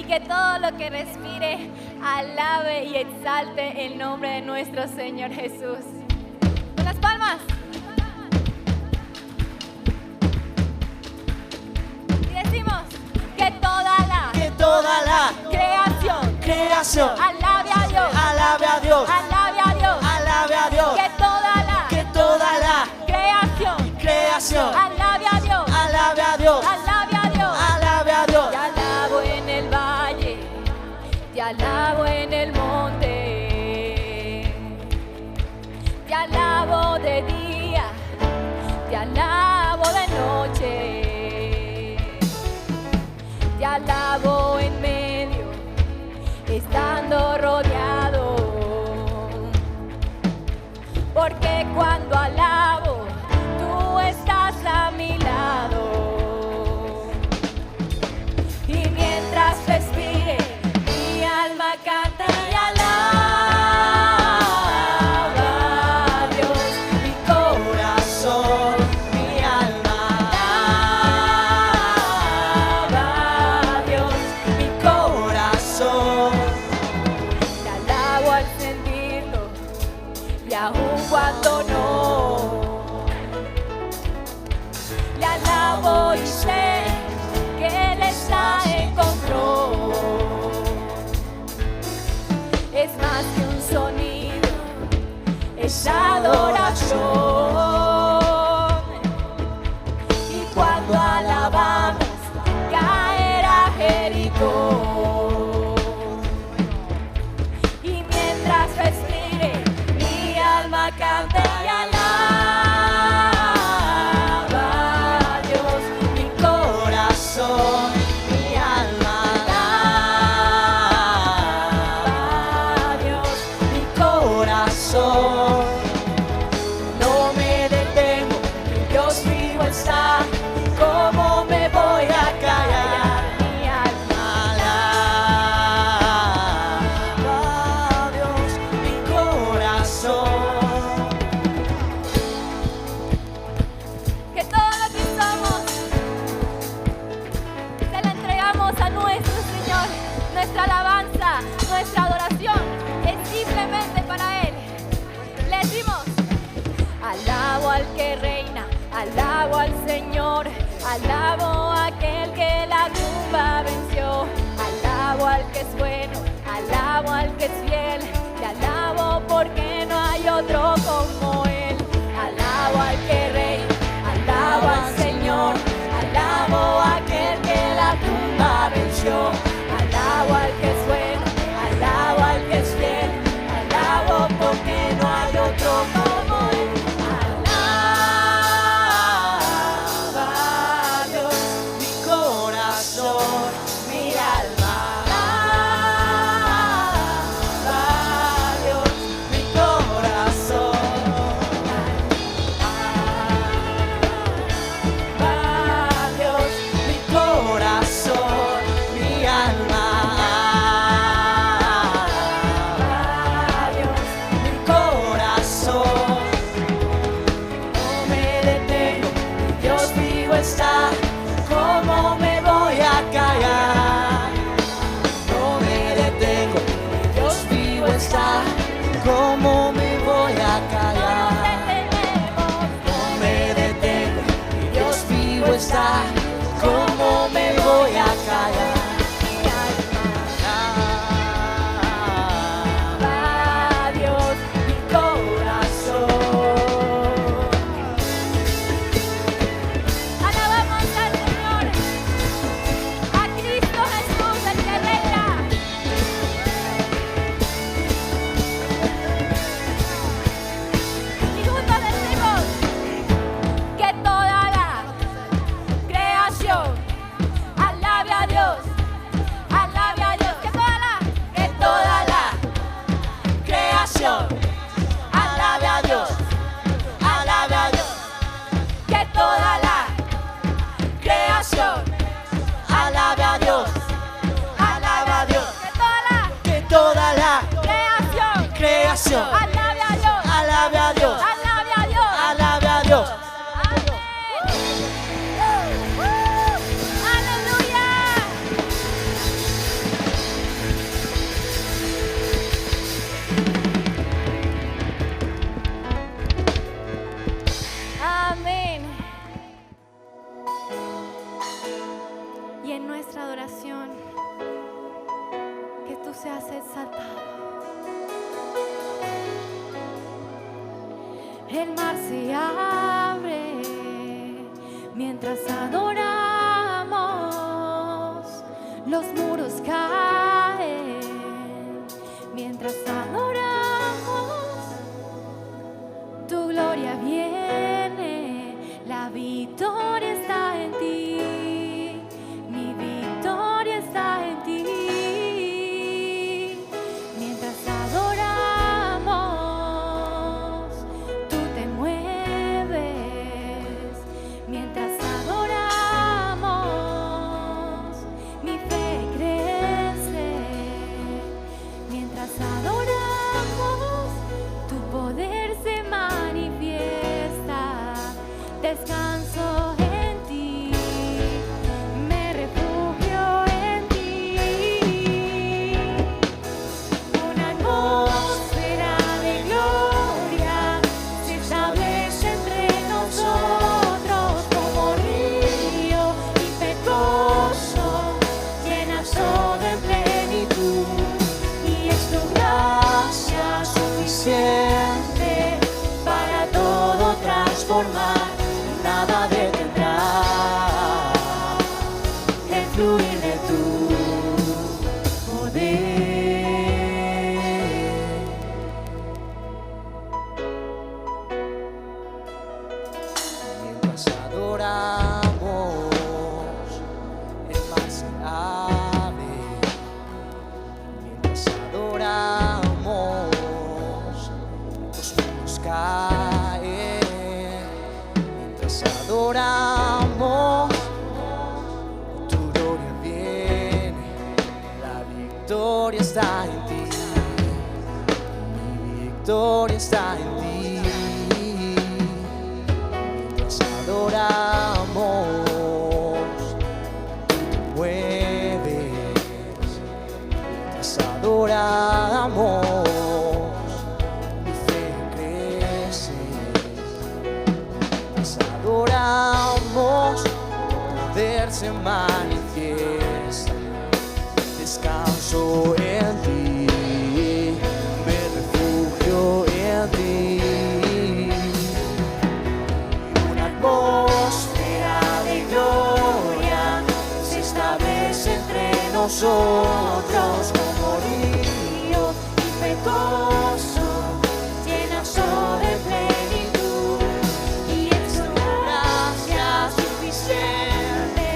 que todo lo que respire alabe y exalte el nombre de nuestro Señor Jesús. Con las palmas. Y decimos que toda la creación alabe a Dios, alabe a Dios, alabe a Dios, alabe a Dios, que toda la creación alabe a Dios, alabe a Dios, alabe a Dios, alabe a Dios. te alabo en el valle, te alabo en el monte, te alabo de día, te alabo de noche, te alabo en medio, estando rodeado, porque cuando alabo, tú estás a mi lado. Y mientras respire, mi alma canta y alaba a Dios. Mi corazón, mi alma alaba a Dios. Mi corazón, te alabo al sentirlo y aún cuando no. Le alabo y sé que Él está en control. Es más que un sonido, es adoración. Y cuando alabamos, caerá Jericó. Y mientras respire, mi alma canta y alaba a Dios. Mi corazón, mi alma alaba a Dios. Mi corazón, no me detengo, mi Dios vivo está. ¿Cómo me voy a callar? Mi alma alaba a Dios. Mi corazón, que todo lo que somos se lo entregamos a nuestro Señor. Nuestra alabanza, nuestra adoración es simplemente para Él. Le decimos: alabo al que reina, alabo al Señor, alabo a aquel que la tumba venció, alabo al que es bueno, alabo al que es fiel, te alabo porque no hay otro como Él. Alabo al que reina, alabo al Señor, alabo a aquel que la tumba venció, alabo al que es bueno, alabo al que es fiel, alabo porque no hay otro como Él. Alaba a Dios, mi corazón, mi alma alaba a Dios, mi corazón, alaba a Dios, mi corazón, mi tú seas exaltado. El mar se abre mientras adoramos, los muros caen mientras adoramos, tu gloria viene, la victoria está en ti, mi victoria está en ti. Mientras adoramos, tú te mueves. Mientras adoramos, mi fe crece. Mientras adoramos, tu poder se manifiesta. Descanso en ti, me refugio en ti. Una atmósfera de gloria se establece entre nosotros como río impetuoso, llena todo en plenitud. Y es tu gracia suficiente para todo transformar. Nada detendrá el fluir de tu poder. Mientras adoramos, el mar se abre. Mientras adoramos, los muros caen. Mientras adoramos, tu gloria viene, la victoria está en ti, mi victoria está en ti. Mientras adoramos, tú te mueves. Mientras adoramos, mi fe crece. Mientras adoramos, tu poder se manifiesta. Descanso en ti, me refugio en ti. Una atmósfera de gloria se establece entre nosotros como río impetuoso, llena todo en plenitud. Y es tu gracia suficiente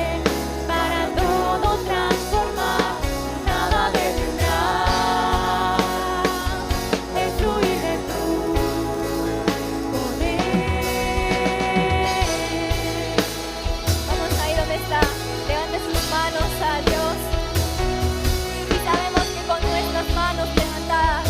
para todo transformar. Nada detendrá el fluir de tu poder. Vamos ahí donde está, levante sus manos a Dios. Y sabemos que con nuestras manos levantadas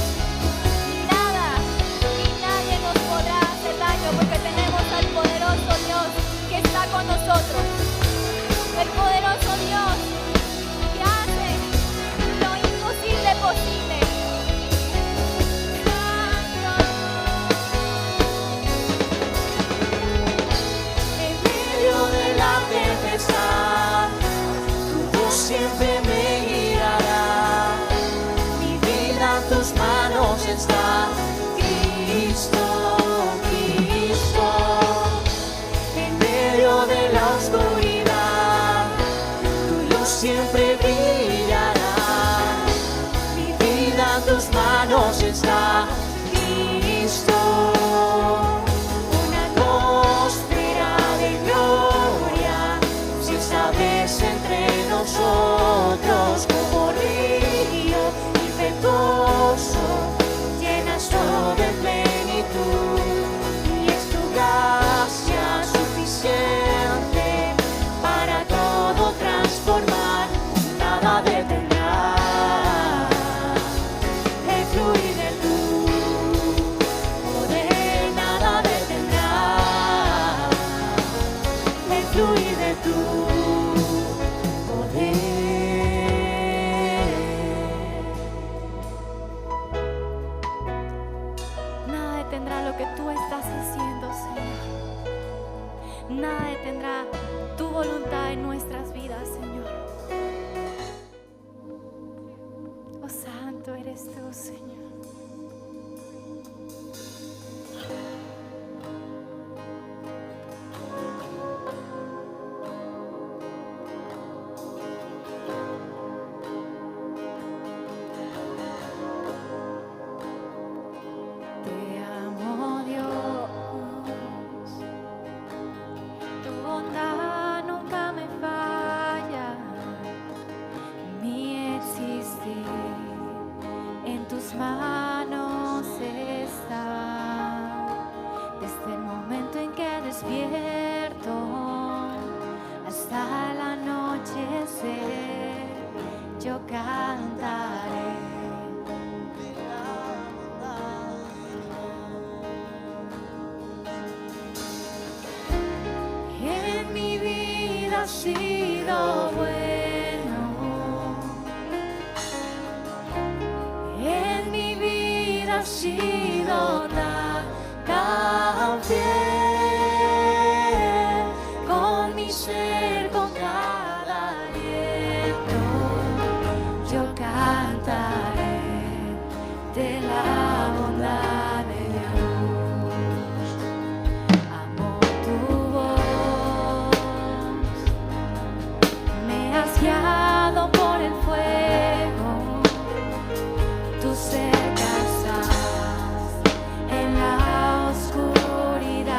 eres tú, Señor. Te amo, Dios. Tu bondad nunca me falla. Mi existir en tus manos está. Desde el momento en que despierto hasta el anochecer, yo cantaré. En mi vida has sido bueno. En mi vida has sido tan fiel. Con mi ser, con cada aliento, yo cantaré de la bondad de Dios. Amo tu voz, me has guiado por el fuego. Tú cerca estás en la oscuridad.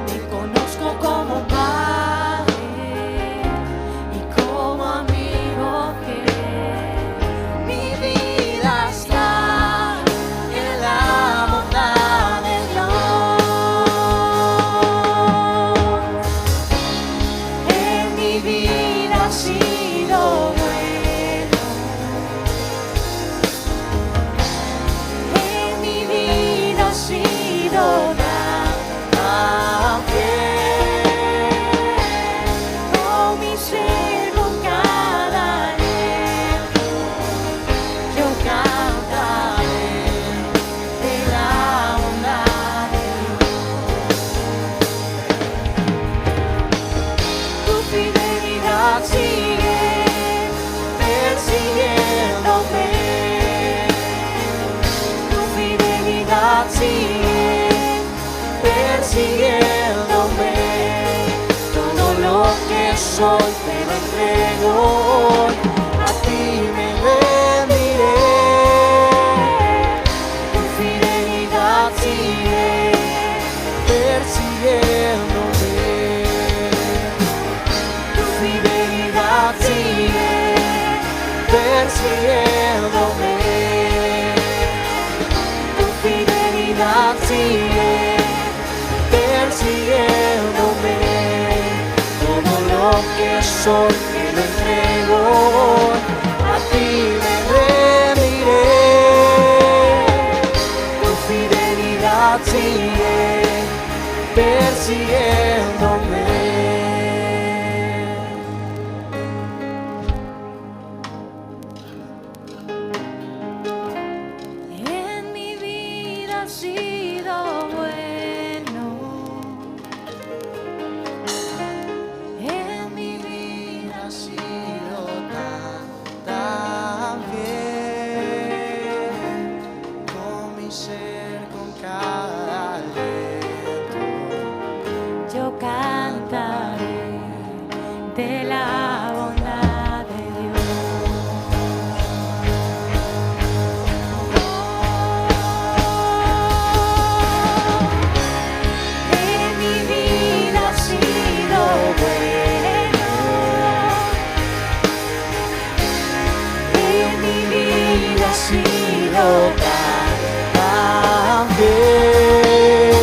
Te conozco como padre y como amigo que mi vida está en la bondad de Dios. En mi vida has sido bueno. En mi vida has sido tan fiel. Con mi ser, con cada aliento, yo cantaré de la bondad de Dios. Tu fidelidad sigue persiguiéndome. Tu fidelidad sigue persiguiéndome. Todo lo que soy te lo entrego hoy. A ti me rendiré. Tu fidelidad sigue persiguiéndome. Tu fidelidad sigue persiguiéndome. Tu fidelidad sigue persiguiéndome. Todo lo que soy te lo entrego hoy. A ti me rendiré. Tu fidelidad sigue persiguiéndome. En mi vida has sido bueno. En mi vida has sido Tan fiel con mi ser, con cada aliento. yo cantaré de la bondad de Dios. En mi vida has sido bueno. En mi vida has sido Tan fiel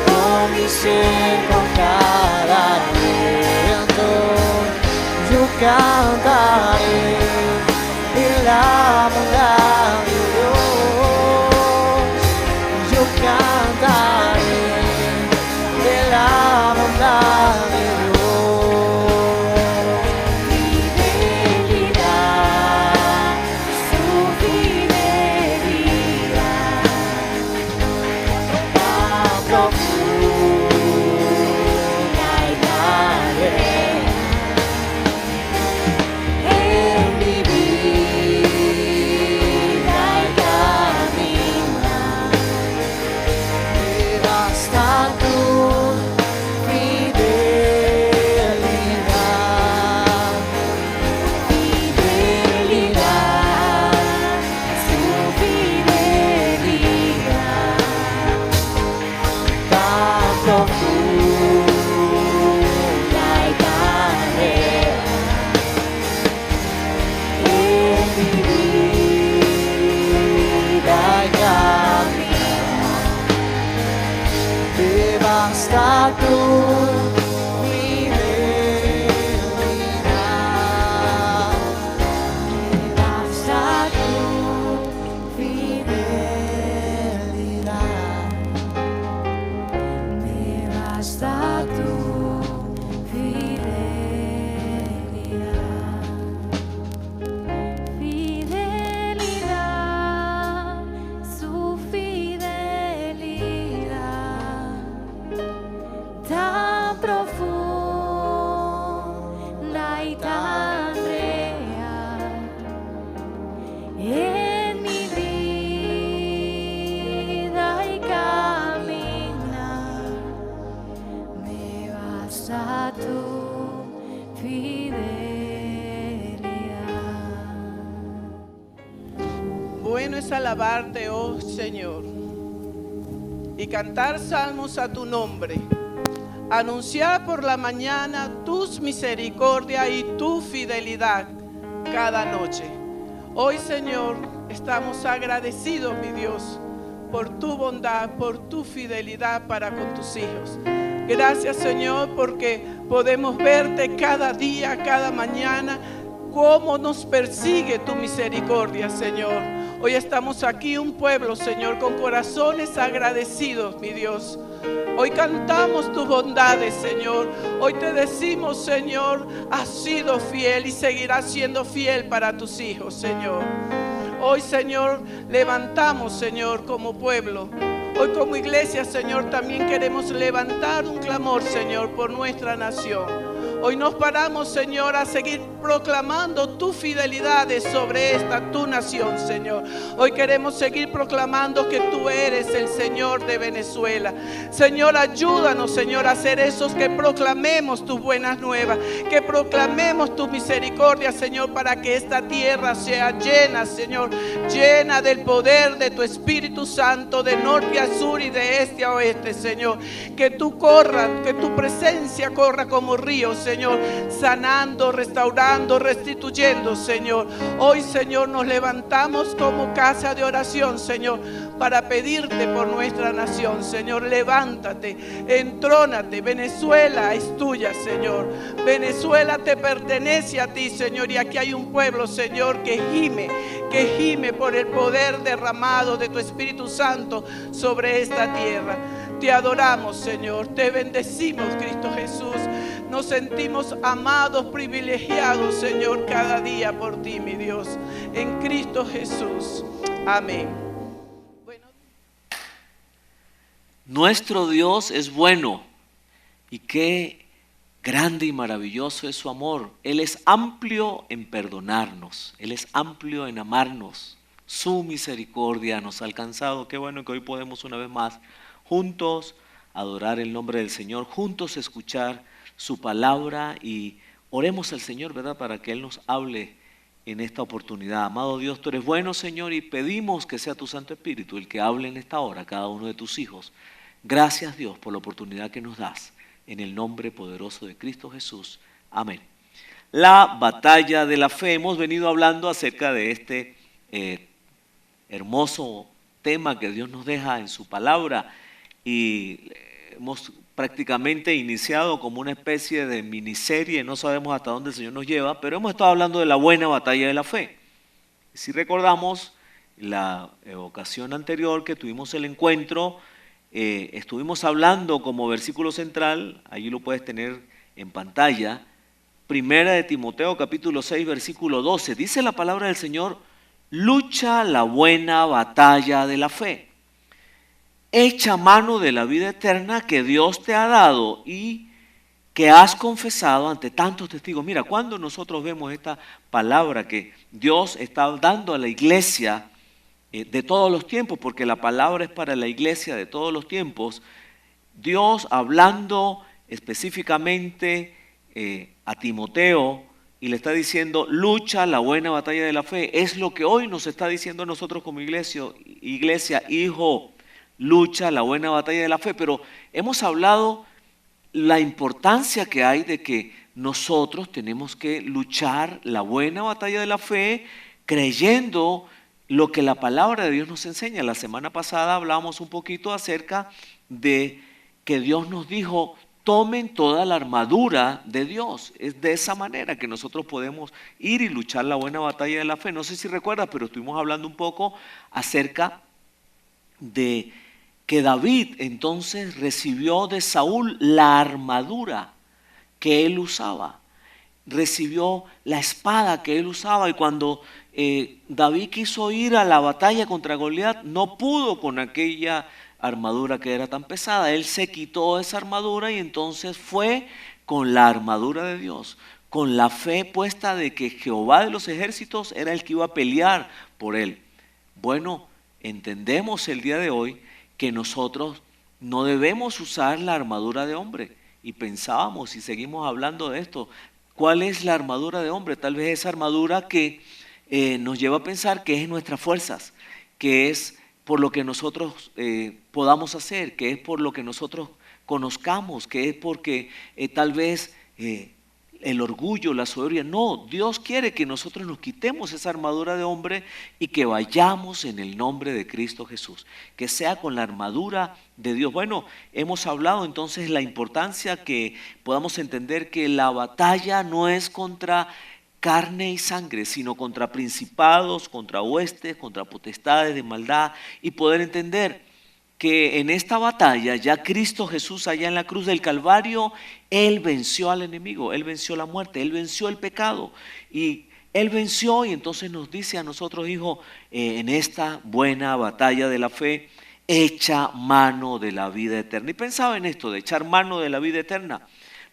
con mi ser, con cada aliento, yo cantaré en la bondad de Dios. Yo cantaré en la bondad de Dios. fidelidad, su fidelidad, Tan profunda y grande en mi vida. bueno es alabarte, oh Señor, y cantar salmos a tu nombre. Anunciar por la mañana tus misericordias y tu fidelidad cada noche. Hoy, Señor, estamos agradecidos, mi Dios, por tu bondad, por tu fidelidad para con tus hijos. Gracias, Señor, porque podemos verte cada día, cada mañana, cómo nos persigue tu misericordia, Señor. Hoy estamos aquí un pueblo, Señor, con corazones agradecidos, mi Dios. Hoy cantamos tus bondades, Señor. Hoy te decimos, Señor, has sido fiel y seguirás siendo fiel para tus hijos, Señor. Hoy, Señor, levantamos, Señor, como pueblo. Hoy como iglesia, Señor, también queremos levantar un clamor, Señor, por nuestra nación. Hoy nos paramos, Señor, a seguir proclamando tu fidelidad sobre esta tu nación, Señor. Hoy queremos seguir proclamando que tú eres el Señor de Venezuela. Señor, ayúdanos, Señor, a ser esos que proclamemos tus buenas nuevas, que proclamemos tu misericordia, Señor, para que esta tierra sea llena, Señor, llena del poder de tu Espíritu Santo, de norte a sur y de este a oeste, Señor. Que tú corras, que tu presencia corra como río, Señor, sanando, restaurando, restituyendo, Señor. Hoy, Señor, nos levantamos como casa de oración, Señor, para pedirte por nuestra nación, Señor. Levántate, entrónate. Venezuela es tuya, Señor. Venezuela te pertenece a ti, Señor. Y aquí hay un pueblo, Señor, que gime por el poder derramado de tu Espíritu Santo sobre esta tierra. Te adoramos, Señor. Te bendecimos, Cristo Jesús. Nos sentimos amados, privilegiados, Señor, cada día por ti, mi Dios. En Cristo Jesús. Amén. Nuestro Dios es bueno y qué grande y maravilloso es su amor. Él es amplio en perdonarnos, Él es amplio en amarnos. Su misericordia nos ha alcanzado. Qué bueno que hoy podemos una vez más juntos adorar el nombre del Señor, juntos escuchar su palabra y oremos al Señor, ¿verdad?, para que Él nos hable en esta oportunidad. Amado Dios, tú eres bueno, Señor, y pedimos que sea tu Santo Espíritu el que hable en esta hora a cada uno de tus hijos. Gracias, Dios, por la oportunidad que nos das. En el nombre poderoso de Cristo Jesús. Amén. La batalla de la fe. Hemos venido hablando acerca de este hermoso tema que Dios nos deja en su palabra y hemos prácticamente iniciado como una especie de miniserie, no sabemos hasta dónde el Señor nos lleva, pero hemos estado hablando de la buena batalla de la fe. Si recordamos la ocasión anterior que tuvimos el encuentro, estuvimos hablando como versículo central, allí lo puedes tener en pantalla, Primera de Timoteo capítulo 6 versículo 12, dice la palabra del Señor: lucha la buena batalla de la fe. Echa mano de la vida eterna que Dios te ha dado y que has confesado ante tantos testigos. Mira, cuando nosotros vemos esta palabra que Dios está dando a la iglesia de todos los tiempos, porque la palabra es para la iglesia de todos los tiempos, Dios hablando específicamente a Timoteo y le está diciendo: lucha la buena batalla de la fe. Es lo que hoy nos está diciendo a nosotros como iglesia, hijo, lucha la buena batalla de la fe. Pero hemos hablado la importancia que hay de que nosotros tenemos que luchar la buena batalla de la fe creyendo lo que la palabra de Dios nos enseña. La semana pasada hablamos un poquito acerca de que Dios nos dijo: tomen toda la armadura de Dios. Es de esa manera que nosotros podemos ir y luchar la buena batalla de la fe. No sé si recuerdas, pero estuvimos hablando un poco acerca de que David entonces recibió de Saúl la armadura que él usaba, recibió la espada que él usaba, y cuando David quiso ir a la batalla contra Goliat, no pudo con aquella armadura que era tan pesada. Él se quitó esa armadura y entonces fue con la armadura de Dios, con la fe puesta de que Jehová de los ejércitos era el que iba a pelear por él. Bueno, entendemos el día de hoy que nosotros no debemos usar la armadura de hombre. Y pensábamos y seguimos hablando de esto. ¿Cuál es la armadura de hombre? Tal vez esa armadura que nos lleva a pensar que es nuestras fuerzas. que es por lo que nosotros podamos hacer, que es por lo que nosotros conozcamos, que es porque tal vez el orgullo, la soberbia. No, Dios quiere que nosotros nos quitemos esa armadura de hombre y que vayamos en el nombre de Cristo Jesús, que sea con la armadura de Dios. Bueno, hemos hablado entonces la importancia que podamos entender que la batalla no es contra carne y sangre, sino contra principados, contra huestes, contra potestades de maldad, y poder entender que en esta batalla ya Cristo Jesús allá en la cruz del Calvario, Él venció al enemigo, Él venció la muerte, Él venció el pecado y Él venció, y entonces nos dice a nosotros, hijo, en esta buena batalla de la fe, echa mano de la vida eterna. Y pensaba en esto de echar mano de la vida eterna.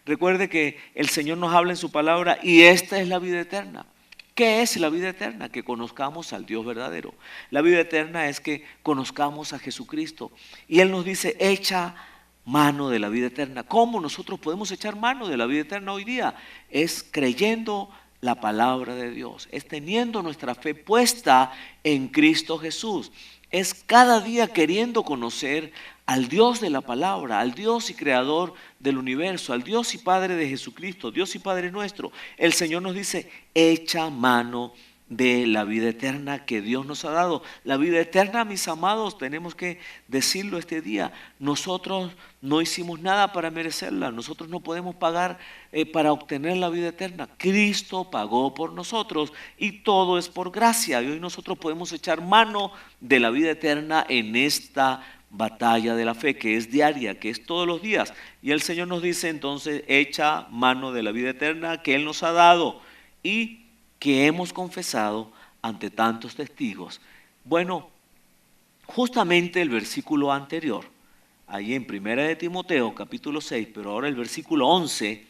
Recuerde que el Señor nos habla en su palabra y esta es la vida eterna. ¿Qué es la vida eterna? Que conozcamos al Dios verdadero. La vida eterna es que conozcamos a Jesucristo. Y Él nos dice, echa mano de la vida eterna. ¿Cómo nosotros podemos echar mano de la vida eterna hoy día? Es creyendo la palabra de Dios. Es teniendo nuestra fe puesta en Cristo Jesús. Es cada día queriendo conocer al Dios de la palabra, al Dios y creador del universo, al Dios y Padre de Jesucristo, Dios y Padre nuestro. El Señor nos dice, echa mano de la vida eterna que Dios nos ha dado. La vida eterna, mis amados, tenemos que decirlo este día. Nosotros no hicimos nada para merecerla. Nosotros no podemos pagar para obtener la vida eterna. Cristo pagó por nosotros y todo es por gracia. Y hoy nosotros podemos echar mano de la vida eterna en esta batalla de la fe, que es diaria, que es todos los días. Y el Señor nos dice entonces, echa mano de la vida eterna que Él nos ha dado y que hemos confesado ante tantos testigos. Bueno, justamente el versículo anterior, ahí en 1 de Timoteo capítulo 6, pero ahora el versículo 11,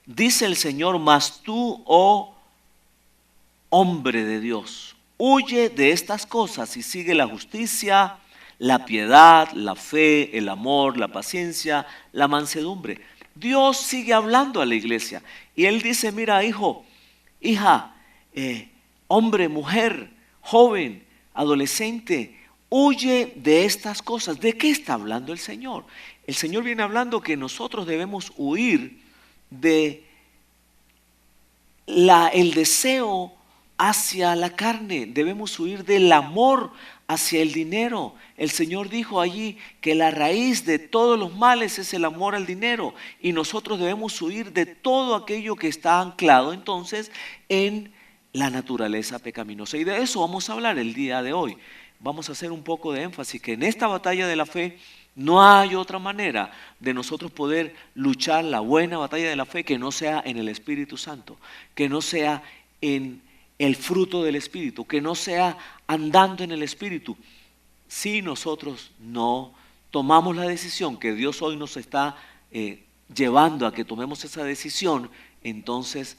dice el Señor, mas tú, oh hombre de Dios, huye de estas cosas y sigue la justicia, la piedad, la fe, el amor, la paciencia, la mansedumbre. Dios sigue hablando a la iglesia y Él dice, mira, hijo, hija, hombre, mujer, joven, adolescente, huye de estas cosas. ¿De qué está hablando el Señor? El Señor viene hablando que nosotros debemos huir de el deseo hacia la carne, debemos huir del amor hacia el dinero. El Señor dijo allí que la raíz de todos los males es el amor al dinero y nosotros debemos huir de todo aquello que está anclado entonces en la naturaleza pecaminosa. Y de eso vamos a hablar el día de hoy. Vamos a hacer un poco de énfasis que en esta batalla de la fe no hay otra manera de nosotros poder luchar la buena batalla de la fe que no sea en el Espíritu Santo, que no sea en el fruto del Espíritu, que no sea andando en el Espíritu. Si nosotros no tomamos la decisión que Dios hoy nos está llevando a que tomemos esa decisión, entonces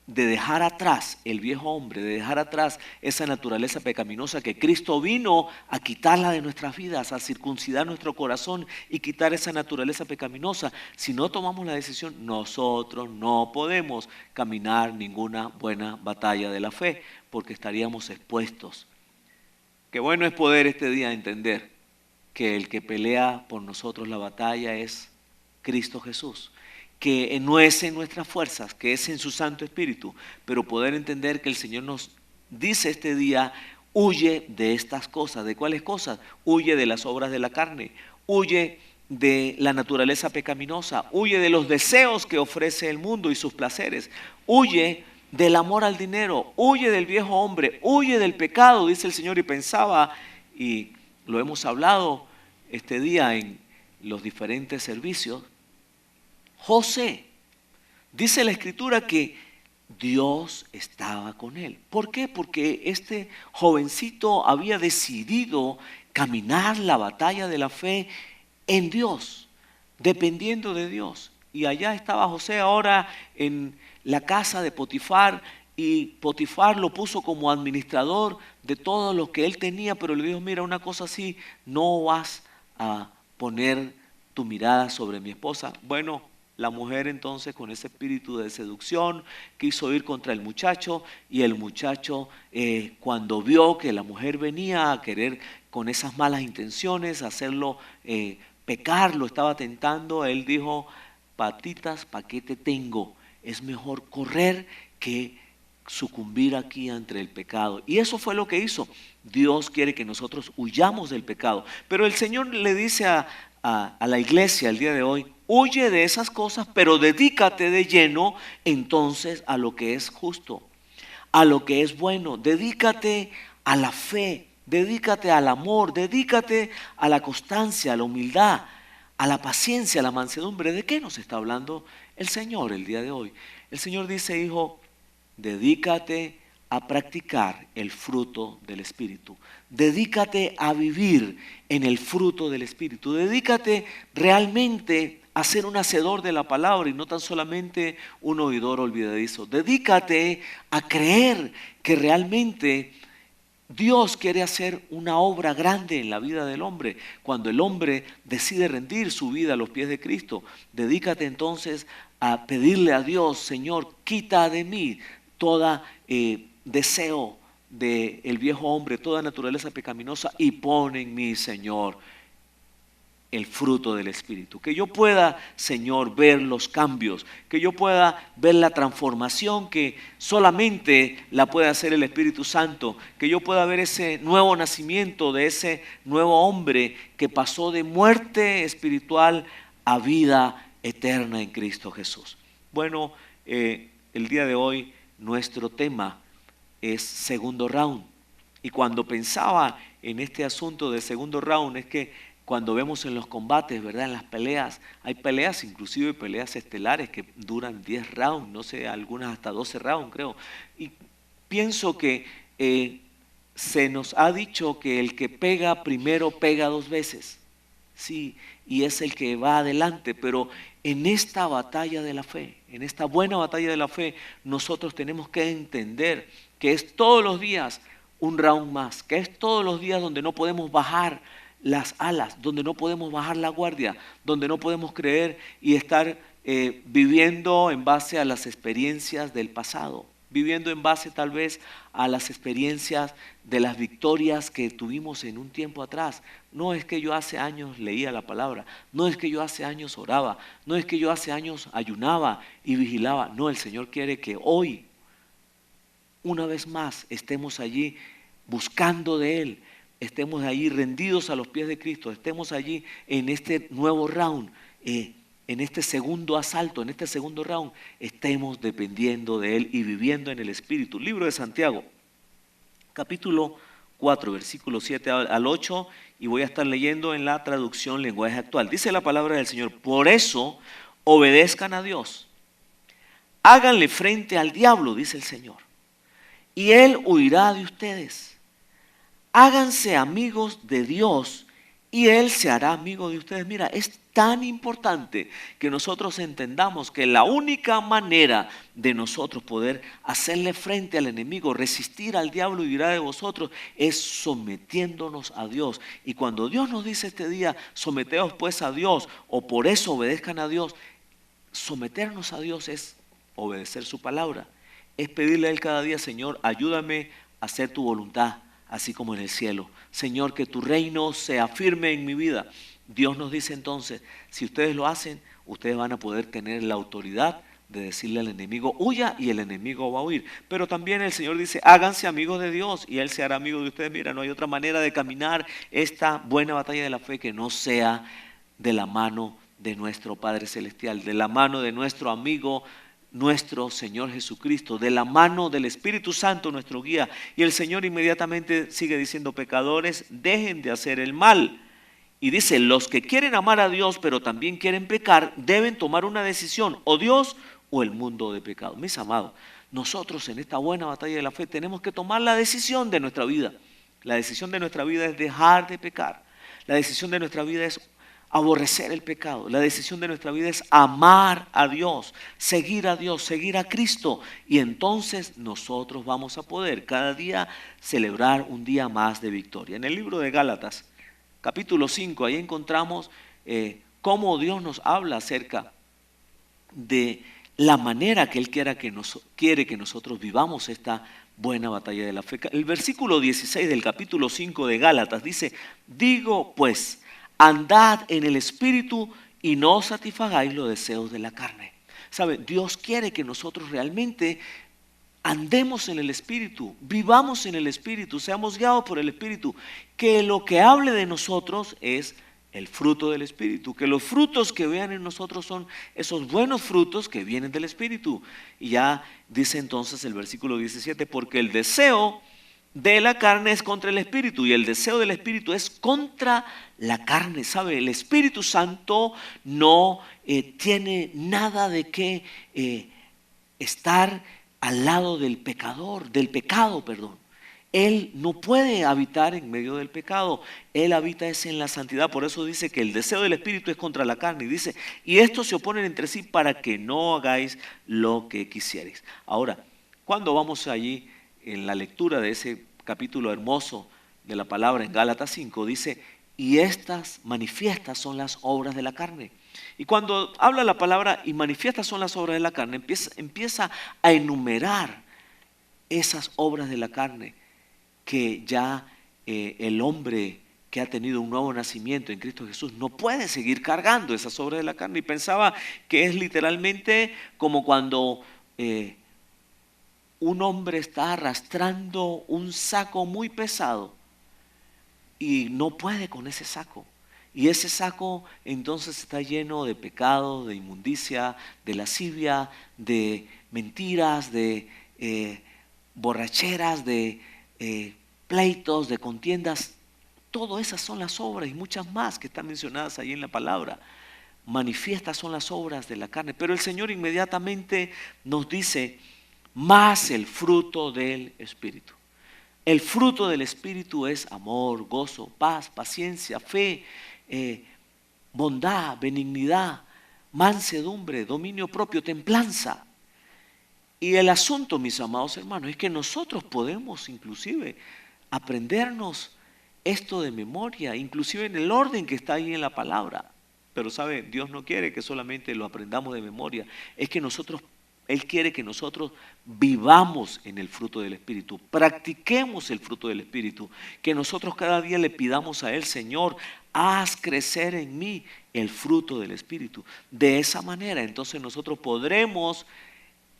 de dejar atrás el viejo hombre, de dejar atrás esa naturaleza pecaminosa que Cristo vino a quitarla de nuestras vidas, a circuncidar nuestro corazón y quitar esa naturaleza pecaminosa. Si no tomamos la decisión, nosotros no podemos caminar ninguna buena batalla de la fe, porque estaríamos expuestos. Qué bueno es poder este día entender que el que pelea por nosotros la batalla es Cristo Jesús, que no es en nuestras fuerzas, que es en su Santo Espíritu, pero poder entender que el Señor nos dice este día, huye de estas cosas. ¿De cuáles cosas? Huye de las obras de la carne, huye de la naturaleza pecaminosa, huye de los deseos que ofrece el mundo y sus placeres, huye del amor al dinero, huye del viejo hombre, huye del pecado, dice el Señor. Y pensaba, y lo hemos hablado este día en los diferentes servicios, José, dice la Escritura que Dios estaba con él. ¿Por qué? Porque este jovencito había decidido caminar la batalla de la fe en Dios, dependiendo de Dios. Y allá estaba José ahora en la casa de Potifar, y Potifar lo puso como administrador de todo lo que él tenía, pero le dijo, mira, una cosa así, no vas a poner tu mirada sobre mi esposa. Bueno, La mujer entonces con ese espíritu de seducción quiso ir contra el muchacho y el muchacho cuando vio que la mujer venía a querer con esas malas intenciones hacerlo pecar, lo estaba tentando, él dijo, patitas, ¿pa' qué te tengo? Es mejor correr que sucumbir aquí ante el pecado. Y eso fue lo que hizo. Dios quiere que nosotros huyamos del pecado. Pero el Señor le dice a la iglesia el día de hoy, huye de esas cosas, pero dedícate de lleno entonces a lo que es justo, a lo que es bueno. Dedícate a la fe, dedícate al amor, dedícate a la constancia, a la humildad, a la paciencia, a la mansedumbre. ¿De qué nos está hablando el Señor el día de hoy? El Señor dice, hijo, dedícate a practicar el fruto del Espíritu. Dedícate a vivir en el fruto del Espíritu. Dedícate realmente a ser un hacedor de la palabra y no tan solamente un oidor olvidadizo. Dedícate a creer que realmente Dios quiere hacer una obra grande en la vida del hombre. Cuando el hombre decide rendir su vida a los pies de Cristo, dedícate entonces a pedirle a Dios, Señor, quita de mí toda deseo del viejo hombre, toda naturaleza pecaminosa y pon en mí, Señor, el fruto del Espíritu. Que yo pueda, Señor, ver los cambios, que yo pueda ver la transformación que solamente la puede hacer el Espíritu Santo, que yo pueda ver ese nuevo nacimiento de ese nuevo hombre que pasó de muerte espiritual a vida eterna en Cristo Jesús. Bueno, el día de hoy nuestro tema es segundo round. Y cuando pensaba en este asunto del segundo round, es que cuando vemos en los combates, ¿verdad? En las peleas, hay peleas, inclusive peleas estelares que duran 10 rounds, no sé, algunas hasta 12 rounds, creo. Y pienso que se nos ha dicho que el que pega primero pega 2 veces. Sí, y es el que va adelante, pero en esta batalla de la fe, en esta buena batalla de la fe, nosotros tenemos que entender que es todos los días un round más, que es todos los días donde no podemos bajar las alas, donde no podemos bajar la guardia, donde no podemos creer y estar viviendo en base a las experiencias del pasado, viviendo en base tal vez a las experiencias de las victorias que tuvimos en un tiempo atrás. No es que yo hace años leía la palabra, no es que yo hace años oraba, no es que yo hace años ayunaba y vigilaba. No, el Señor quiere que hoy, una vez más, estemos allí buscando de Él, estemos allí rendidos a los pies de Cristo, estemos allí en este nuevo round, en este segundo asalto, en este segundo round, estemos dependiendo de Él y viviendo en el Espíritu. Libro de Santiago, capítulo 4, versículos 7 al 8, y voy a estar leyendo en la traducción lenguaje actual. Dice la palabra del Señor, por eso obedezcan a Dios, háganle frente al diablo, dice el Señor, y Él huirá de ustedes. Háganse amigos de Dios y Él se hará amigo de ustedes. Mira, es tan importante que nosotros entendamos que la única manera de nosotros poder hacerle frente al enemigo, resistir al diablo y huirá de vosotros, es sometiéndonos a Dios. Y cuando Dios nos dice este día, someteos pues a Dios, o por eso obedezcan a Dios, someternos a Dios es obedecer su palabra, es pedirle a Él cada día, Señor, ayúdame a hacer tu voluntad, así como en el cielo. Señor, que tu reino se afirme en mi vida. Dios nos dice entonces, si ustedes lo hacen, ustedes van a poder tener la autoridad de decirle al enemigo, huya, y el enemigo va a huir. Pero también el Señor dice, háganse amigos de Dios y Él se hará amigo de ustedes. Mira, no hay otra manera de caminar esta buena batalla de la fe que no sea de la mano de nuestro Padre Celestial, de la mano de nuestro amigo, nuestro Señor Jesucristo, de la mano del Espíritu Santo, nuestro guía. Y el Señor inmediatamente sigue diciendo, pecadores, dejen de hacer el mal. Y dice, los que quieren amar a Dios, pero también quieren pecar, deben tomar una decisión, o Dios o el mundo de pecado. Mis amados, nosotros en esta buena batalla de la fe tenemos que tomar la decisión de nuestra vida. La decisión de nuestra vida es dejar de pecar. La decisión de nuestra vida es aborrecer el pecado. La decisión de nuestra vida es amar a Dios, seguir a Cristo. Y entonces nosotros vamos a poder cada día celebrar un día más de victoria. En el libro de Gálatas, capítulo 5, ahí encontramos cómo Dios nos habla acerca de la manera que Él quiere que nosotros vivamos esta buena batalla de la fe. El versículo 16 del capítulo 5 de Gálatas dice: digo pues, andad en el Espíritu y no satisfagáis los deseos de la carne. ¿Sabe? Dios quiere que nosotros realmente andemos en el Espíritu, vivamos en el Espíritu, seamos guiados por el Espíritu, que lo que hable de nosotros es el fruto del Espíritu, que los frutos que vean en nosotros son esos buenos frutos que vienen del Espíritu. Y ya dice entonces el versículo 17, porque el deseo de la carne es contra el Espíritu y el deseo del Espíritu es contra la carne. ¿Sabe? El Espíritu Santo no tiene nada de qué estar al lado del pecado. Él no puede habitar en medio del pecado. Él habita es en la santidad. Por eso dice que el deseo del Espíritu es contra la carne. Y dice, y estos se oponen entre sí para que no hagáis lo que quisierais. Ahora, cuando vamos allí en la lectura de ese capítulo hermoso de la palabra en Gálatas 5, dice, y estas manifiestas son las obras de la carne. Y cuando habla la palabra y manifiestas son las obras de la carne, empieza a enumerar esas obras de la carne que ya el hombre que ha tenido un nuevo nacimiento en Cristo Jesús no puede seguir cargando esas obras de la carne. Y pensaba que es literalmente como cuando un hombre está arrastrando un saco muy pesado y no puede con ese saco. Y ese saco entonces está lleno de pecado, de inmundicia, de lascivia, de mentiras, de borracheras, de pleitos, de contiendas. Todas esas son las obras y muchas más que están mencionadas ahí en la palabra. Manifiestas son las obras de la carne. Pero el Señor inmediatamente nos dice, más el fruto del Espíritu. El fruto del Espíritu es amor, gozo, paz, paciencia, fe, bondad, benignidad, mansedumbre, dominio propio, templanza. Y el asunto, mis amados hermanos, es que nosotros podemos inclusive aprendernos esto de memoria, inclusive en el orden que está ahí en la palabra. Pero sabe, Dios no quiere que solamente lo aprendamos de memoria, es que Él quiere que nosotros vivamos en el fruto del Espíritu, practiquemos el fruto del Espíritu, que nosotros cada día le pidamos a Él, Señor, haz crecer en mí el fruto del Espíritu. De esa manera, entonces nosotros podremos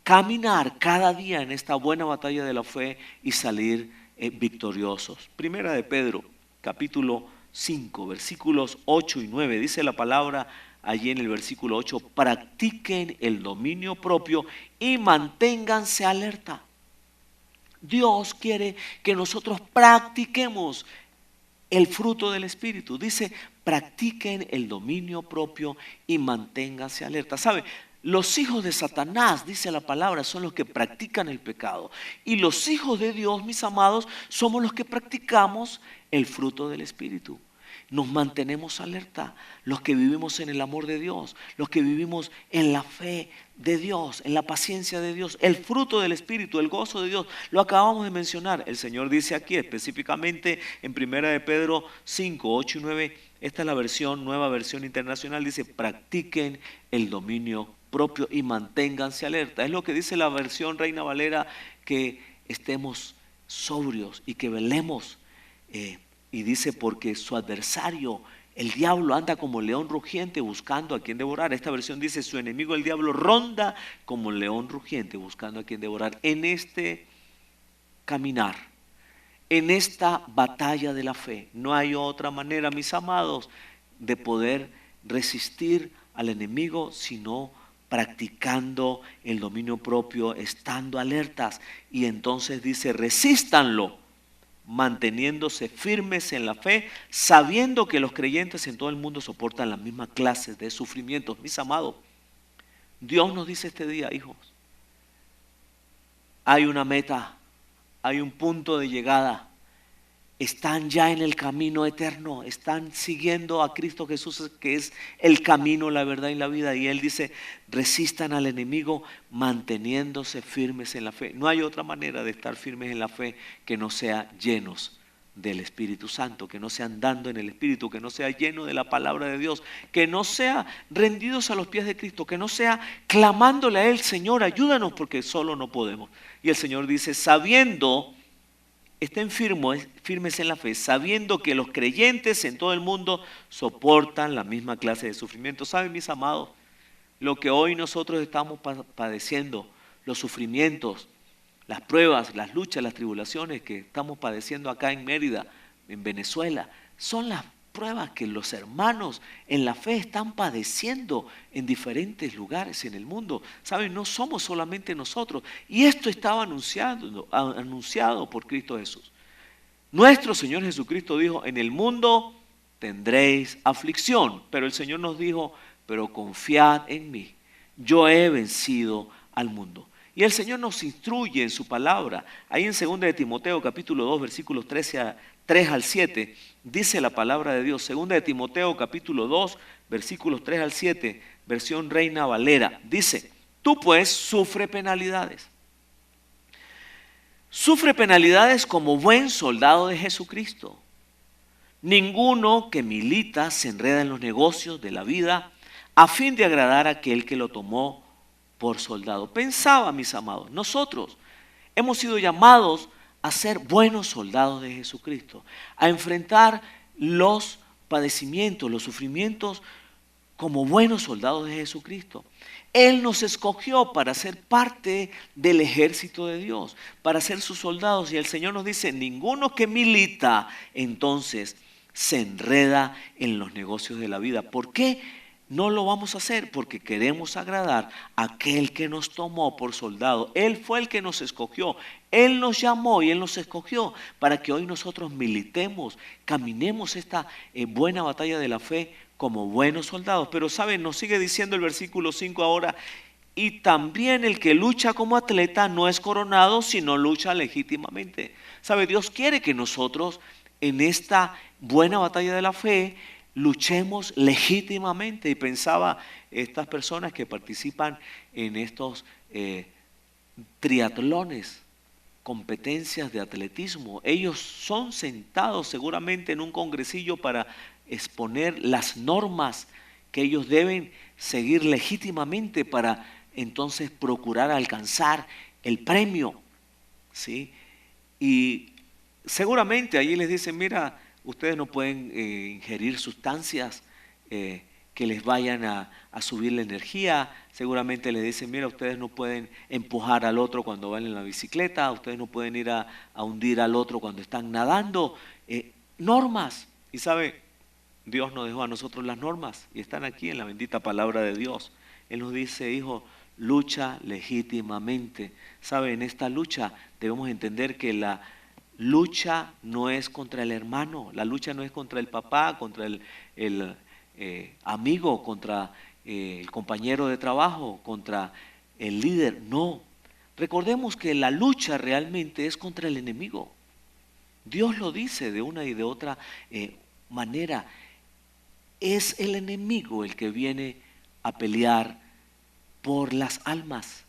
caminar cada día en esta buena batalla de la fe y salir victoriosos. Primera de Pedro, capítulo 5, versículos 8 y 9, dice la palabra allí en el versículo 8, practiquen el dominio propio y manténganse alerta. Dios quiere que nosotros practiquemos el fruto del Espíritu. Dice, practiquen el dominio propio y manténganse alerta. ¿Sabe? Los hijos de Satanás, dice la palabra, son los que practican el pecado. Y los hijos de Dios, mis amados, somos los que practicamos el fruto del Espíritu. Nos mantenemos alerta, los que vivimos en el amor de Dios, los que vivimos en la fe de Dios, en la paciencia de Dios, el fruto del Espíritu, el gozo de Dios. Lo acabamos de mencionar. El Señor dice aquí específicamente en 1 de Pedro 5, 8 y 9, esta es la nueva versión internacional, dice, practiquen el dominio propio y manténganse alerta. Es lo que dice la versión Reina Valera, que estemos sobrios y que velemos. Y dice, porque su adversario, el diablo, anda como león rugiente buscando a quien devorar. Esta versión dice, su enemigo el diablo ronda como león rugiente buscando a quien devorar. En este caminar, en esta batalla de la fe, no hay otra manera, mis amados, de poder resistir al enemigo, sino practicando el dominio propio, estando alertas. Y entonces dice, resístanlo, manteniéndose firmes en la fe, sabiendo que los creyentes en todo el mundo soportan las mismas clases de sufrimientos. Mis amados, Dios nos dice este día, hijos, hay una meta, hay un punto de llegada. Están ya en el camino eterno, están siguiendo a Cristo Jesús, que es el camino, la verdad y la vida. Y Él dice, resistan al enemigo manteniéndose firmes en la fe. No hay otra manera de estar firmes en la fe que no sea llenos del Espíritu Santo, que no sea andando en el Espíritu, que no sea lleno de la palabra de Dios, que no sea rendidos a los pies de Cristo, que no sea clamándole a Él, Señor, ayúdanos, porque solo no podemos. Y el Señor dice, sabiendo, estén firmes en la fe, sabiendo que los creyentes en todo el mundo soportan la misma clase de sufrimiento. ¿Saben, mis amados? Lo que hoy nosotros estamos padeciendo, los sufrimientos, las pruebas, las luchas, las tribulaciones que estamos padeciendo acá en Mérida, en Venezuela, son las pruebas que los hermanos en la fe están padeciendo en diferentes lugares en el mundo. ¿Saben? No somos solamente nosotros. Y esto estaba anunciado por Cristo Jesús. Nuestro Señor Jesucristo dijo, en el mundo tendréis aflicción. Pero el Señor nos dijo, pero confiad en mí. Yo he vencido al mundo. Y el Señor nos instruye en su palabra. Ahí en 2 de Timoteo capítulo 2 versículos 3 al 7 dice la palabra de Dios. 2 de Timoteo capítulo 2 versículos 3 al 7, versión Reina Valera. Dice, tú pues sufre penalidades. Sufre penalidades como buen soldado de Jesucristo. Ninguno que milita se enreda en los negocios de la vida a fin de agradar a aquel que lo tomó por soldado. Pensaba, mis amados, nosotros hemos sido llamados a ser buenos soldados de Jesucristo, a enfrentar los padecimientos, los sufrimientos como buenos soldados de Jesucristo. Él nos escogió para ser parte del ejército de Dios, para ser sus soldados. Y el Señor nos dice, ninguno que milita entonces se enreda en los negocios de la vida. ¿Por qué? No lo vamos a hacer porque queremos agradar a aquel que nos tomó por soldado. Él fue el que nos escogió. Él nos llamó y Él nos escogió para que hoy nosotros militemos, caminemos esta buena batalla de la fe como buenos soldados. Pero saben, nos sigue diciendo el versículo 5 ahora, y también el que lucha como atleta no es coronado, sino lucha legítimamente. ¿Sabe? Dios quiere que nosotros en esta buena batalla de la fe luchemos legítimamente. Y pensaba, estas personas que participan en estos triatlones, competencias de atletismo, ellos son sentados seguramente en un congresillo para exponer las normas que ellos deben seguir legítimamente para entonces procurar alcanzar el premio, ¿sí? Y seguramente allí les dicen, mira, ustedes no pueden ingerir sustancias que les vayan a subir la energía. Seguramente les dicen, mira, ustedes no pueden empujar al otro cuando van en la bicicleta, ustedes no pueden ir a hundir al otro cuando están nadando. Normas. Y sabe, Dios nos dejó a nosotros las normas y están aquí en la bendita palabra de Dios. Él nos dice, hijo, lucha legítimamente. Sabe, en esta lucha debemos entender que la lucha no es contra el hermano, la lucha no es contra el papá, contra el amigo, contra el compañero de trabajo, contra el líder, no. Recordemos que la lucha realmente es contra el enemigo. Dios lo dice de una y de otra manera. Es el enemigo el que viene a pelear por las almas.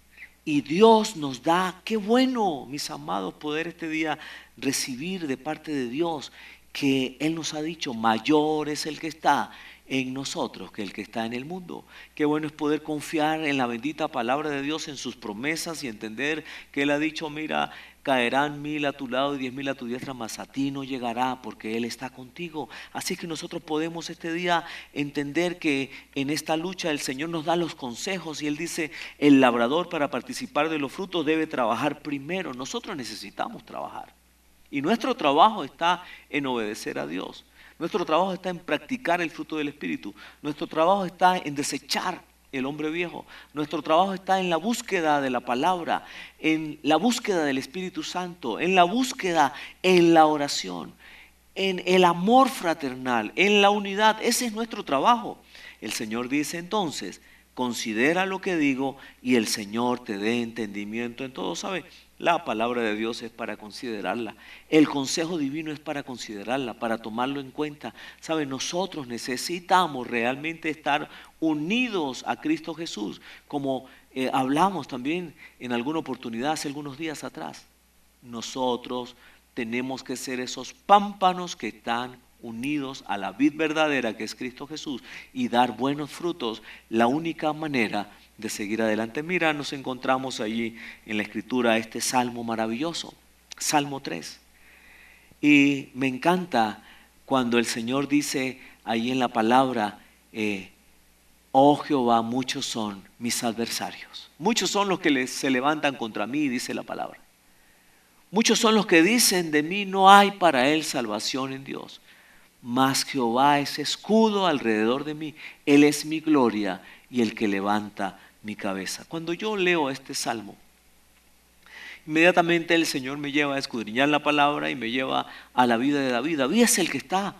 Y Dios nos da, qué bueno, mis amados, poder este día recibir de parte de Dios que Él nos ha dicho, mayor es el que está en nosotros que el que está en el mundo. Qué bueno es poder confiar en la bendita palabra de Dios, en sus promesas y entender que Él ha dicho, mira, caerán 1000 a tu lado y 10,000 a tu diestra, mas a ti no llegará porque Él está contigo. Así que nosotros podemos este día entender que en esta lucha el Señor nos da los consejos y Él dice, el labrador para participar de los frutos debe trabajar primero. Nosotros necesitamos trabajar y nuestro trabajo está en obedecer a Dios. Nuestro trabajo está en practicar el fruto del Espíritu. Nuestro trabajo está en desechar el hombre viejo. Nuestro trabajo está en la búsqueda de la palabra, en la búsqueda del Espíritu Santo, en la búsqueda, en la oración, en el amor fraternal, en la unidad. Ese es nuestro trabajo. El Señor dice entonces, considera lo que digo y el Señor te dé entendimiento en todo. ¿Sabe? La palabra de Dios es para considerarla. El consejo divino es para considerarla, para tomarlo en cuenta. ¿Sabe? Nosotros necesitamos realmente estar unidos a Cristo Jesús, como hablamos también en alguna oportunidad hace algunos días atrás. Nosotros tenemos que ser esos pámpanos que están unidos a la vid verdadera que es Cristo Jesús y dar buenos frutos, la única manera de seguir adelante. Mira, nos encontramos allí en la Escritura este salmo maravilloso, Salmo 3. Y me encanta cuando el Señor dice ahí en la palabra, oh Jehová, muchos son mis adversarios. Muchos son los que se levantan contra mí, dice la palabra. Muchos son los que dicen de mí, no hay para él salvación en Dios. Mas Jehová es escudo alrededor de mí. Él es mi gloria y el que levanta mi cabeza. Cuando yo leo este salmo, inmediatamente el Señor me lleva a escudriñar la palabra y me lleva a la vida de David. David es el que está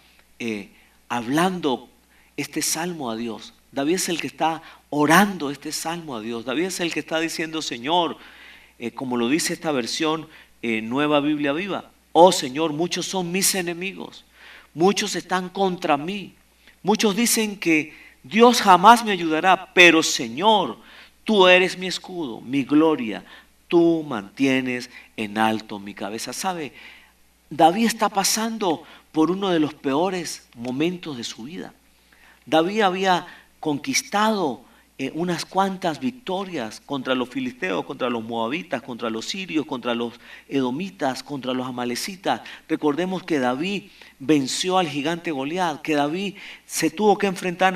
hablando este salmo a Dios. David es el que está orando este salmo a Dios. David es el que está diciendo, Señor, como lo dice esta versión Nueva Biblia Viva, oh Señor, muchos son mis enemigos. Muchos están contra mí. Muchos dicen que Dios jamás me ayudará, pero Señor, tú eres mi escudo, mi gloria. Tú mantienes en alto mi cabeza. ¿Sabe? David está pasando por uno de los peores momentos de su vida. David había conquistado unas cuantas victorias contra los filisteos, contra los moabitas, contra los sirios, contra los edomitas, contra los amalecitas. Recordemos que David venció al gigante Goliat, que David se tuvo que enfrentar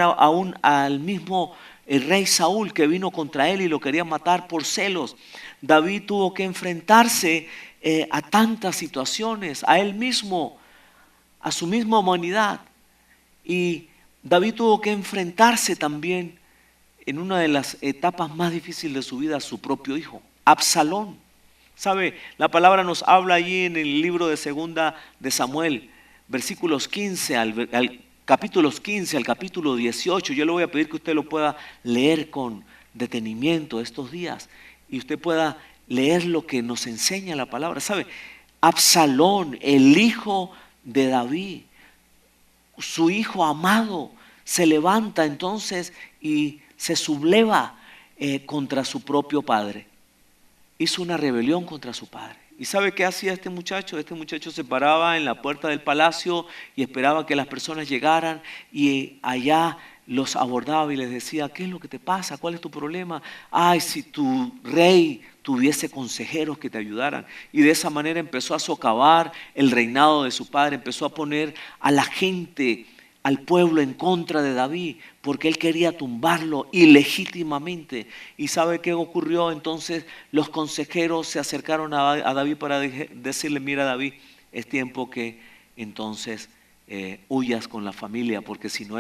al mismo rey Saúl que vino contra él y lo quería matar por celos. David tuvo que enfrentarse a tantas situaciones, a él mismo, a su misma humanidad. Y David tuvo que enfrentarse también en una de las etapas más difíciles de su vida a su propio hijo, Absalón. ¿Sabe? La palabra nos habla allí en el libro de Segunda de Samuel, versículos 15 capítulos 15 al capítulo 18. Yo le voy a pedir que usted lo pueda leer con detenimiento estos días y usted pueda leer lo que nos enseña la palabra. ¿Sabe? Absalón, el hijo de David, su hijo amado, se levanta entonces y se subleva contra su propio padre. Hizo una rebelión contra su padre. ¿Y sabe qué hacía este muchacho? Este muchacho se paraba en la puerta del palacio y esperaba que las personas llegaran y allá los abordaba y les decía, ¿qué es lo que te pasa? ¿Cuál es tu problema? Ay, si tu rey tuviese consejeros que te ayudaran. Y de esa manera empezó a socavar el reinado de su padre, empezó a poner a la gente, al pueblo en contra de David, porque él quería tumbarlo ilegítimamente. ¿Y sabe qué ocurrió? Entonces los consejeros se acercaron a David para decirle, mira David, es tiempo que entonces huyas con la familia, porque si no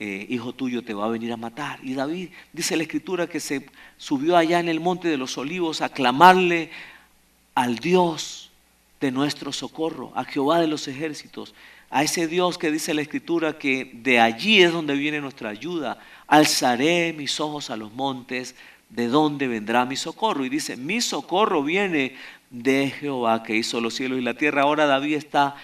hijo tuyo te va a venir a matar. Y David, dice la Escritura, que se subió allá en el monte de los olivos a clamarle al Dios de nuestro socorro, a Jehová de los ejércitos, a ese Dios que dice la Escritura que de allí es donde viene nuestra ayuda. Alzaré mis ojos a los montes, ¿de dónde vendrá mi socorro? Y dice, mi socorro viene de Jehová que hizo los cielos y la tierra. Ahora David está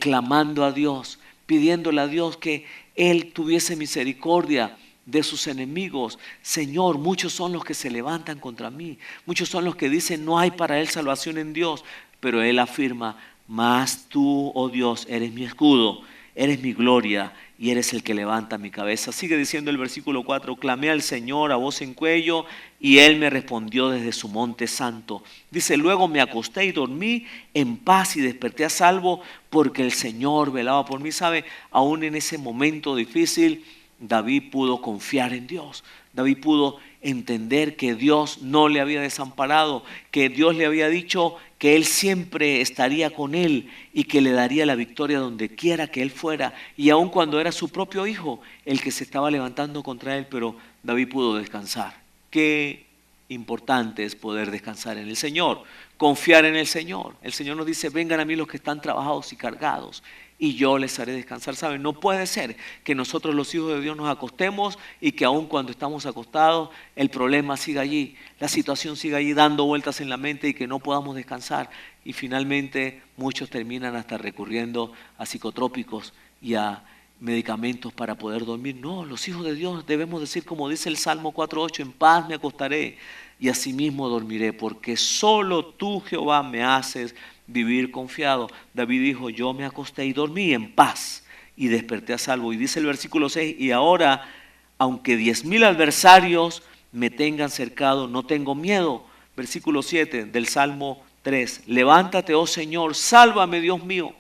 clamando a Dios, pidiéndole a Dios que Él tuviese misericordia de sus enemigos. Señor, muchos son los que se levantan contra mí, muchos son los que dicen no hay para él salvación en Dios, pero él afirma, mas tú, oh Dios, eres mi escudo, eres mi gloria y eres el que levanta mi cabeza. Sigue diciendo el versículo 4, clamé al Señor a voz en cuello y Él me respondió desde su monte santo. Dice, luego me acosté y dormí en paz y desperté a salvo porque el Señor velaba por mí. ¿Sabe? Aún en ese momento difícil, David pudo confiar en Dios. David pudo entender que Dios no le había desamparado, que Dios le había dicho que Él siempre estaría con él y que le daría la victoria donde quiera que él fuera. Y aun cuando era su propio hijo el que se estaba levantando contra él, pero David pudo descansar. Qué importante es poder descansar en el Señor, confiar en el Señor. El Señor nos dice, vengan a mí los que están trabajados y cargados y yo les haré descansar. ¿Saben? No puede ser que nosotros los hijos de Dios nos acostemos y que aun cuando estamos acostados el problema siga allí, la situación siga allí dando vueltas en la mente y que no podamos descansar. Y finalmente muchos terminan hasta recurriendo a psicotrópicos y a medicamentos para poder dormir. No, los hijos de Dios debemos decir como dice el Salmo 4:8, en paz me acostaré y asimismo dormiré, porque solo tú, Jehová, me haces vivir confiado. David dijo, yo me acosté y dormí en paz y desperté a salvo. Y dice el versículo 6, y ahora, aunque 10,000 adversarios me tengan cercado, no tengo miedo. Versículo 7 del Salmo 3, levántate, oh Señor, sálvame, Dios mío.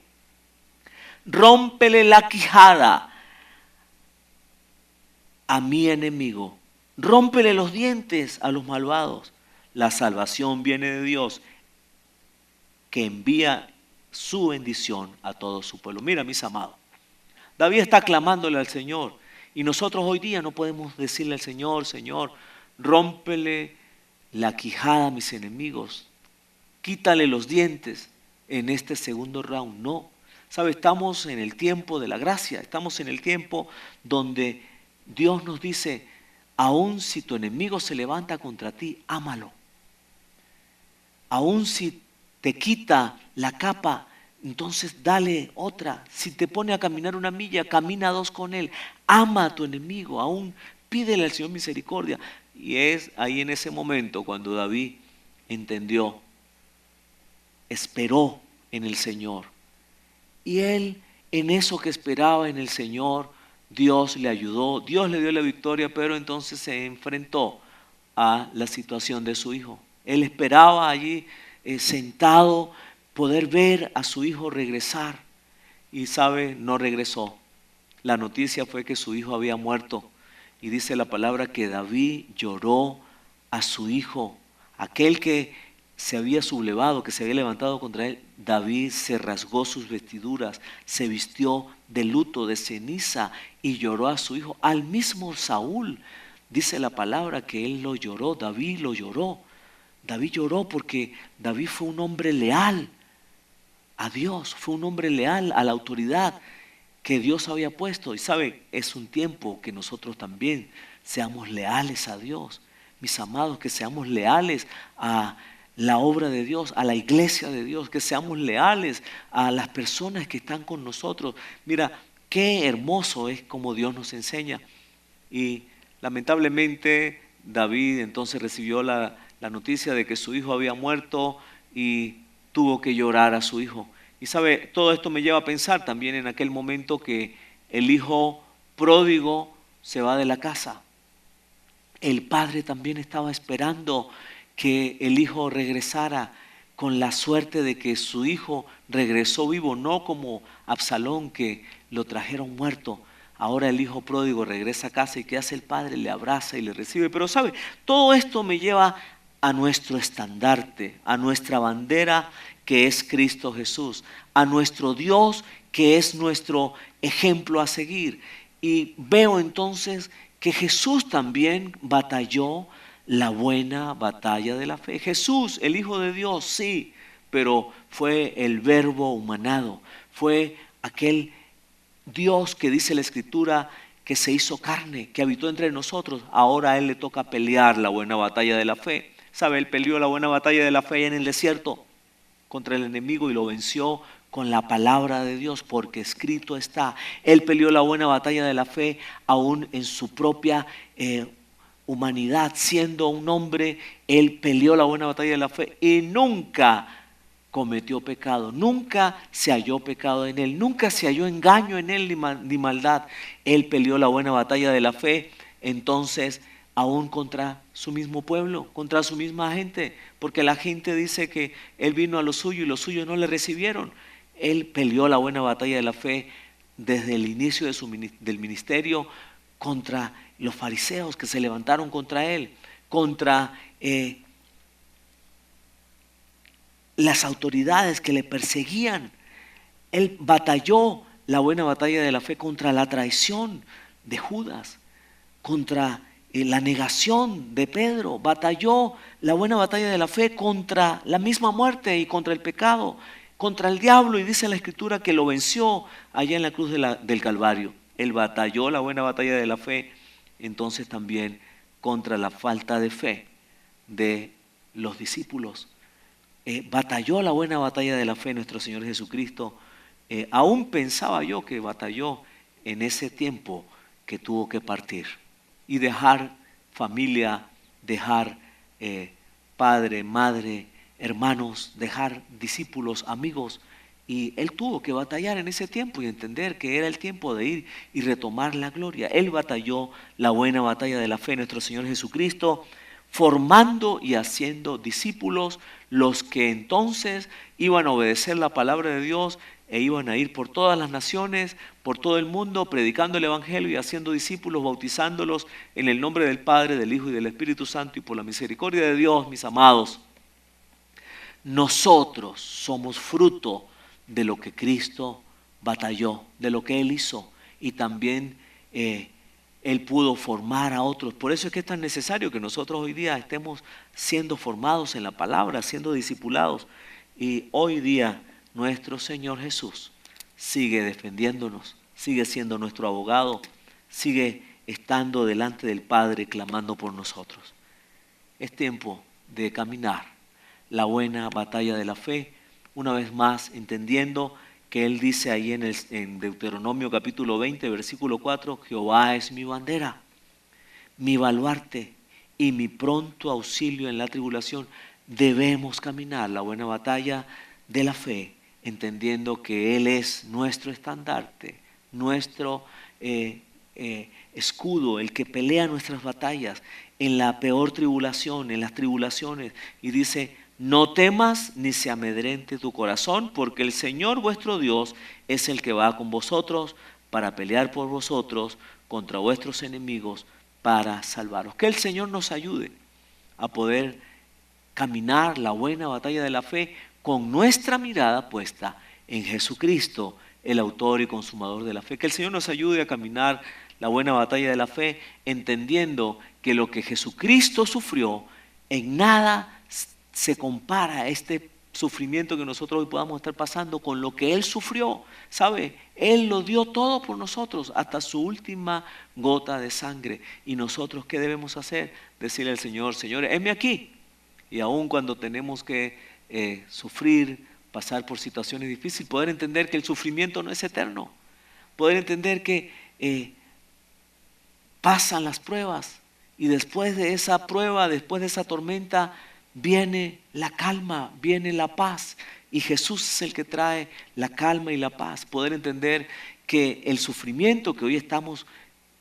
Rómpele la quijada a mi enemigo. Rómpele los dientes a los malvados. La salvación viene de Dios, que envía su bendición a todo su pueblo. Mira, mis amados, David está clamándole al Señor. Y nosotros hoy día no podemos decirle al Señor, Señor, rómpele la quijada a mis enemigos, quítale los dientes en este segundo round. No, ¿sabe? Estamos en el tiempo de la gracia, estamos en el tiempo donde Dios nos dice, aun si tu enemigo se levanta contra ti, ámalo. Aun si te quita la capa, entonces dale otra. Si te pone a caminar 1 milla, camina 2 con él. Ama a tu enemigo, aún pídele al Señor misericordia. Y es ahí en ese momento cuando David entendió, esperó en el Señor. Y él, en eso que esperaba en el Señor, Dios le ayudó, Dios le dio la victoria, pero entonces se enfrentó a la situación de su hijo. Él esperaba allí sentado, poder ver a su hijo regresar. Y sabe, no regresó. La noticia fue que su hijo había muerto. Y dice la palabra que David lloró a su hijo, aquel que se había sublevado, que se había levantado contra él. David se rasgó sus vestiduras, se vistió de luto, de ceniza, y lloró a su hijo. Al mismo Saúl, dice la palabra que él lo lloró, David lo lloró. David lloró porque David fue un hombre leal a Dios, fue un hombre leal a la autoridad que Dios había puesto. Y sabe, es un tiempo que nosotros también seamos leales a Dios. Mis amados, que seamos leales a la obra de Dios, a la iglesia de Dios, que seamos leales a las personas que están con nosotros. Mira, qué hermoso es como Dios nos enseña. Y lamentablemente David entonces recibió la noticia de que su hijo había muerto y tuvo que llorar a su hijo. Y sabe, todo esto me lleva a pensar también en aquel momento que el hijo pródigo se va de la casa. El padre también estaba esperando que el hijo regresara, con la suerte de que su hijo regresó vivo, no como Absalón, que lo trajeron muerto. Ahora el hijo pródigo regresa a casa y ¿qué hace el padre? Le abraza y le recibe. Pero sabe, todo esto me lleva a nuestro estandarte, a nuestra bandera que es Cristo Jesús, a nuestro Dios que es nuestro ejemplo a seguir. Y veo entonces que Jesús también batalló la buena batalla de la fe. Jesús, el Hijo de Dios, sí, pero fue el Verbo humanado, fue aquel Dios que dice la Escritura que se hizo carne, que habitó entre nosotros. Ahora a Él le toca pelear la buena batalla de la fe. ¿Sabe? Él peleó la buena batalla de la fe en el desierto contra el enemigo y lo venció con la palabra de Dios, porque escrito está. Él peleó la buena batalla de la fe aún en su propia humanidad, siendo un hombre. Él peleó la buena batalla de la fe y nunca cometió pecado, nunca se halló pecado en él, nunca se halló engaño en él ni maldad. Él peleó la buena batalla de la fe, entonces aún contra su mismo pueblo, contra su misma gente, porque la gente dice que él vino a lo suyo y los suyos no le recibieron. Él peleó la buena batalla de la fe desde el inicio del ministerio contra los fariseos que se levantaron contra él, contra las autoridades que le perseguían. Él batalló la buena batalla de la fe contra la traición de Judas, contra la negación de Pedro. Batalló la buena batalla de la fe contra la misma muerte y contra el pecado, contra el diablo, y dice la Escritura que lo venció allá en la cruz del Calvario. Él batalló la buena batalla de la fe, entonces también contra la falta de fe de los discípulos. Batalló la buena batalla de la fe nuestro Señor Jesucristo. Aún pensaba yo que batalló en ese tiempo que tuvo que partir y dejar familia, dejar padre, madre, hermanos, dejar discípulos, amigos. Y él tuvo que batallar en ese tiempo y entender que era el tiempo de ir y retomar la gloria. Él batalló la buena batalla de la fe, nuestro Señor Jesucristo, formando y haciendo discípulos, los que entonces iban a obedecer la palabra de Dios e iban a ir por todas las naciones, por todo el mundo, predicando el Evangelio y haciendo discípulos, bautizándolos en el nombre del Padre, del Hijo y del Espíritu Santo, y por la misericordia de Dios, mis amados. Nosotros somos fruto de lo que Cristo batalló, de lo que Él hizo, y también Él pudo formar a otros. Por eso es que es tan necesario que nosotros hoy día estemos siendo formados en la palabra, siendo discipulados. Y hoy día nuestro Señor Jesús sigue defendiéndonos, sigue siendo nuestro abogado, sigue estando delante del Padre clamando por nosotros. Es tiempo de caminar la buena batalla de la fe, una vez más entendiendo que Él dice ahí en Deuteronomio capítulo 20, versículo 4, Jehová es mi bandera, mi baluarte y mi pronto auxilio en la tribulación. Debemos caminar la buena batalla de la fe, entendiendo que Él es nuestro estandarte, nuestro escudo, el que pelea nuestras batallas en la peor tribulación, en las tribulaciones. Y dice, no temas ni se amedrente tu corazón, porque el Señor vuestro Dios es el que va con vosotros para pelear por vosotros contra vuestros enemigos, para salvaros. Que el Señor nos ayude a poder caminar la buena batalla de la fe con nuestra mirada puesta en Jesucristo, el autor y consumador de la fe. Que el Señor nos ayude a caminar la buena batalla de la fe, entendiendo que lo que Jesucristo sufrió en nada se compara a este sufrimiento que nosotros hoy podamos estar pasando con lo que Él sufrió. ¿Sabe? Él lo dio todo por nosotros, hasta su última gota de sangre. ¿Y nosotros qué debemos hacer? Decirle al Señor, Señor, heme aquí. Y aun cuando tenemos que sufrir, pasar por situaciones difíciles, poder entender que el sufrimiento no es eterno. Poder entender que pasan las pruebas y después de esa prueba, después de esa tormenta, viene la calma, viene la paz, y Jesús es el que trae la calma y la paz. Poder entender que el sufrimiento que hoy estamos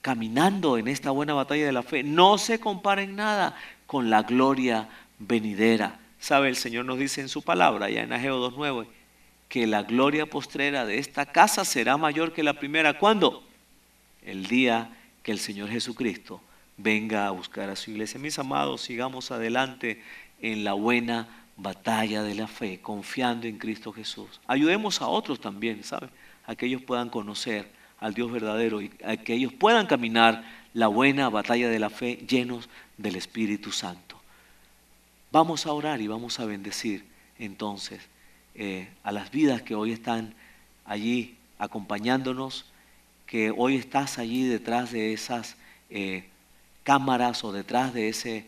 caminando en esta buena batalla de la fe no se compara en nada con la gloria venidera. ¿Sabe? El Señor nos dice en su palabra, ya en Ageo 2:9, que la gloria postrera de esta casa será mayor que la primera. ¿Cuándo? El día que el Señor Jesucristo venga a buscar a su iglesia. Mis amados, sigamos adelante en la buena batalla de la fe, confiando en Cristo Jesús. Ayudemos a otros también, ¿sabe? A que ellos puedan conocer al Dios verdadero y a que ellos puedan caminar la buena batalla de la fe llenos del Espíritu Santo. Vamos a orar y vamos a bendecir entonces a las vidas que hoy están allí acompañándonos, que hoy estás allí detrás de esas cámaras o detrás de ese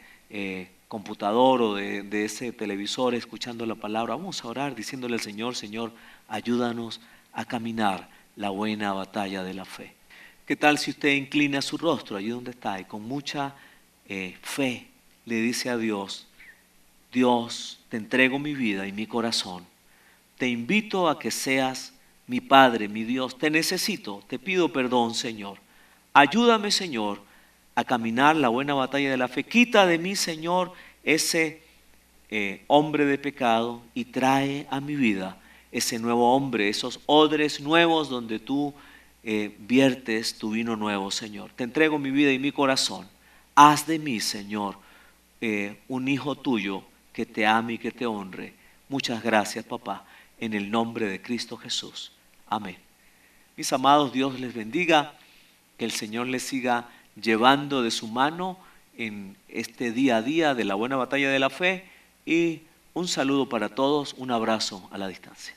computador o de ese televisor escuchando la palabra. Vamos a orar diciéndole al Señor, Señor, ayúdanos a caminar la buena batalla de la fe. ¿Qué tal si usted inclina su rostro allí donde está y con mucha fe le dice a Dios, Dios, te entrego mi vida y mi corazón, te invito a que seas mi Padre, mi Dios, te necesito, te pido perdón, Señor. Ayúdame, Señor, a caminar la buena batalla de la fe. Quita de mí, Señor, ese hombre de pecado y trae a mi vida ese nuevo hombre, esos odres nuevos donde tú viertes tu vino nuevo, Señor. Te entrego mi vida y mi corazón. Haz de mí, Señor, un hijo tuyo que te ame y que te honre. Muchas gracias, papá, en el nombre de Cristo Jesús. Amén. Mis amados, Dios les bendiga, que el Señor les siga llevando de su mano en este día a día de la buena batalla de la fe, y un saludo para todos, un abrazo a la distancia.